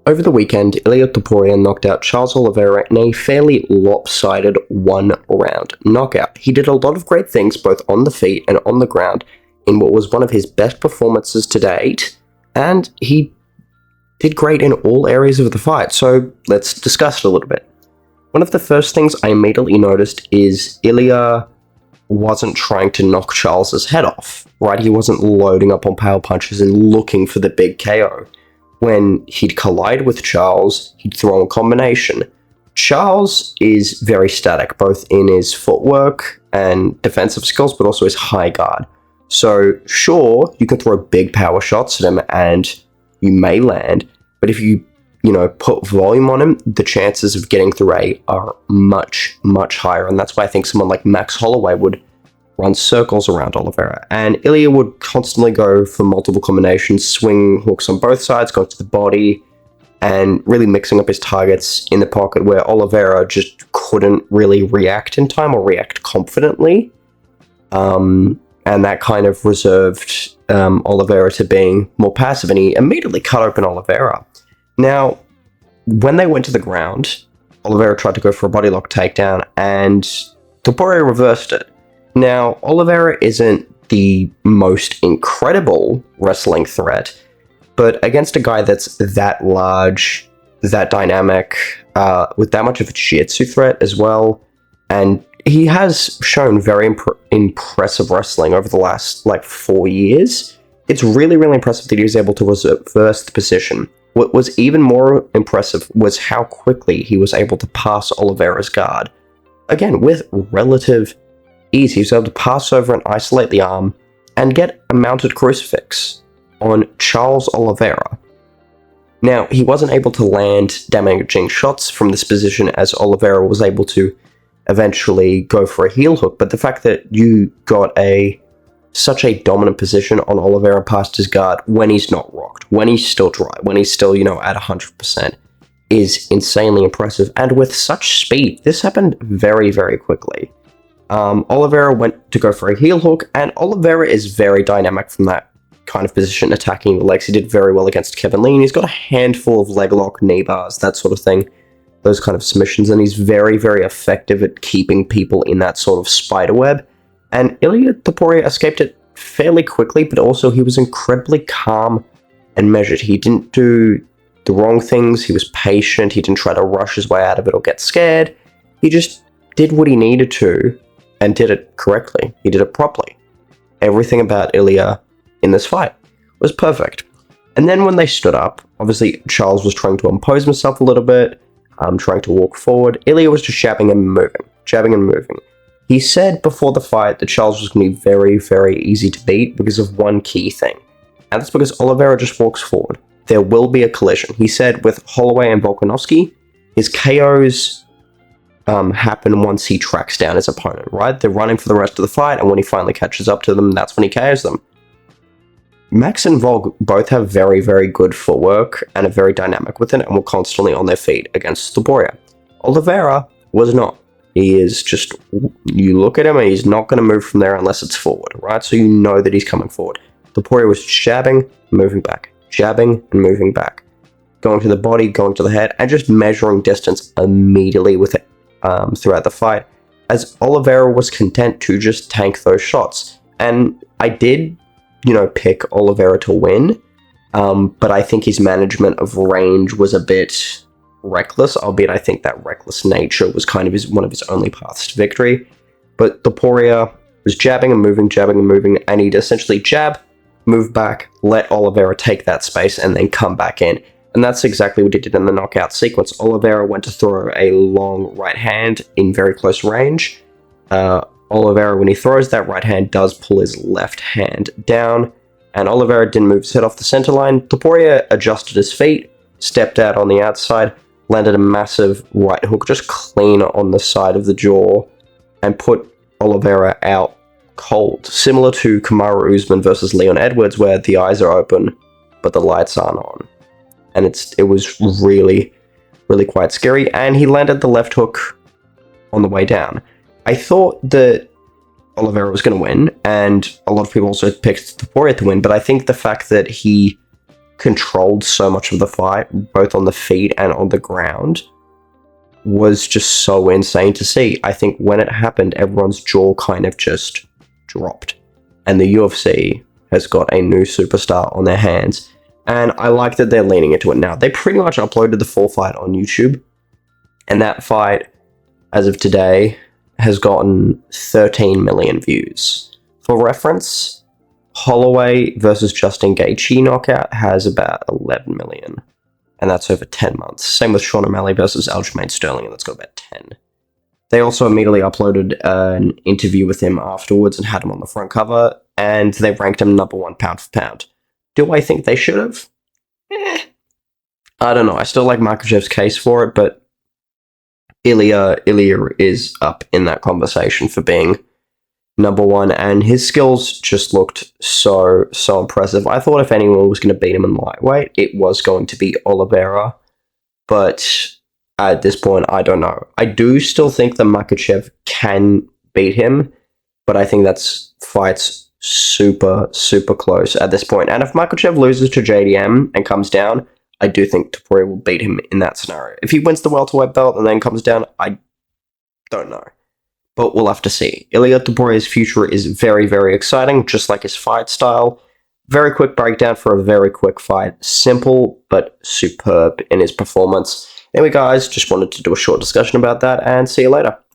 Over the weekend, Ilia Topuria knocked out Charles Oliveira in a fairly lopsided one-round knockout. He did a lot of great things both on the feet and on the ground in what was one of his best performances to date, and he did great in all areas of the fight, so let's discuss it a little bit. One of the first things I immediately noticed is Ilia wasn't trying to knock Charles's head off, right? He wasn't loading up on power punches and looking for the big KO. When he'd collide with Charles, he'd throw a combination. Charles is very static, both in his footwork and defensive skills, but also his high guard. So, sure, you can throw big power shots at him and you may land, but if you put volume on him, the chances of getting through are much, much higher. And that's why I think someone like Max Holloway would run circles around Oliveira. And Ilia would constantly go for multiple combinations, swing hooks on both sides, going to the body, and really mixing up his targets in the pocket where Oliveira just couldn't really react in time or react confidently. And that kind of reserved Oliveira to being more passive, and he immediately cut open Oliveira. Now, when they went to the ground, Oliveira tried to go for a body lock takedown, and Topuria reversed it. Now, Oliveira isn't the most incredible wrestling threat, but against a guy that's that large, that dynamic, with that much of a jiu-jitsu threat as well, and he has shown very impressive wrestling over the last, 4 years. It's really, really impressive that he was able to reverse the position. What was even more impressive was how quickly he was able to pass Oliveira's guard. Again, with relative ease, he was able to pass over and isolate the arm and get a mounted crucifix on Charles Oliveira. Now, he wasn't able to land damaging shots from this position as Oliveira was able to eventually go for a heel hook, but the fact that you got such a dominant position on Oliveira past his guard when he's not rocked, when he's still dry, when he's still, at 100%, is insanely impressive. And with such speed, this happened very, very quickly. Oliveira went to go for a heel hook, and Oliveira is very dynamic from that kind of position, attacking the legs. He did very well against Kevin Lee, and he's got a handful of leg lock, knee bars, that sort of thing, those kind of submissions, and he's very, very effective at keeping people in that sort of spider web. And Ilia Topuria escaped it fairly quickly, but also he was incredibly calm and measured. He didn't do the wrong things, he was patient, he didn't try to rush his way out of it or get scared. He just did what he needed to, and did it correctly. He did it properly. Everything about Ilia in this fight was perfect. And then when they stood up, obviously Charles was trying to impose himself a little bit, trying to walk forward. Ilia was just jabbing and moving. He said before the fight that Charles was going to be very, very easy to beat because of one key thing. And that's because Oliveira just walks forward. There will be a collision. He said with Holloway and Volkanovski, his KOs happen once he tracks down his opponent, right? They're running for the rest of the fight, and when he finally catches up to them, that's when he KOs them. Max and Volk both have very, very good footwork and are very dynamic with it and were constantly on their feet against Topuria. Oliveira was not. He is just, you look at him and he's not going to move from there unless it's forward, right? So you know that he's coming forward. Topuria was jabbing, moving back, jabbing and moving back, going to the body, going to the head, and just measuring distance immediately with it throughout the fight, as Oliveira was content to just tank those shots. And I did, pick Oliveira to win, but I think his management of range was a bit reckless, albeit I think that reckless nature was kind of one of his only paths to victory. But Topuria was jabbing and moving, and he'd essentially jab, move back, let Oliveira take that space, and then come back in. And that's exactly what he did in the knockout sequence. Oliveira went to throw a long right hand in very close range. Oliveira, when he throws that right hand, does pull his left hand down, and Oliveira didn't move his head off the center line. Topuria adjusted his feet, stepped out on the outside, landed a massive right hook just clean on the side of the jaw, and put Oliveira out cold. Similar to Kamaru Usman versus Leon Edwards, where the eyes are open, but the lights aren't on. And it was really, really quite scary, and he landed the left hook on the way down. I thought that Oliveira was going to win, and a lot of people also picked Topuria to win, but I think the fact that he controlled so much of the fight, both on the feet and on the ground, was just so insane to see. I think when it happened, everyone's jaw kind of just dropped. And the UFC has got a new superstar on their hands. And I like that they're leaning into it now. They pretty much uploaded the full fight on YouTube. And that fight, as of today, has gotten 13 million views. For reference, Holloway versus Justin Gaethje knockout has about 11 million. And that's over 10 months. Same with Sean O'Malley versus Aljamain Sterling, and that's got about 10. They also immediately uploaded an interview with him afterwards and had him on the front cover, and they ranked him number 1 pound for pound. Do I think they should have? I don't know. I still like Makhachev's case for it, but Ilia is up in that conversation for being number 1, and his skills just looked so impressive. I thought if anyone was going to beat him in lightweight, it was going to be Oliveira, but at this point, I don't know. I do still think that Makhachev can beat him, but I think that's fight's super close at this point. And if Makhachev loses to JDM and comes down, I do think Topuria will beat him in that scenario. If he wins the welterweight belt and then comes down, I don't know. But we'll have to see. Ilia Topuria's future is very exciting, just like his fight style. Very quick breakdown for a very quick fight. Simple, but superb in his performance. Anyway, guys, just wanted to do a short discussion about that, and see you later.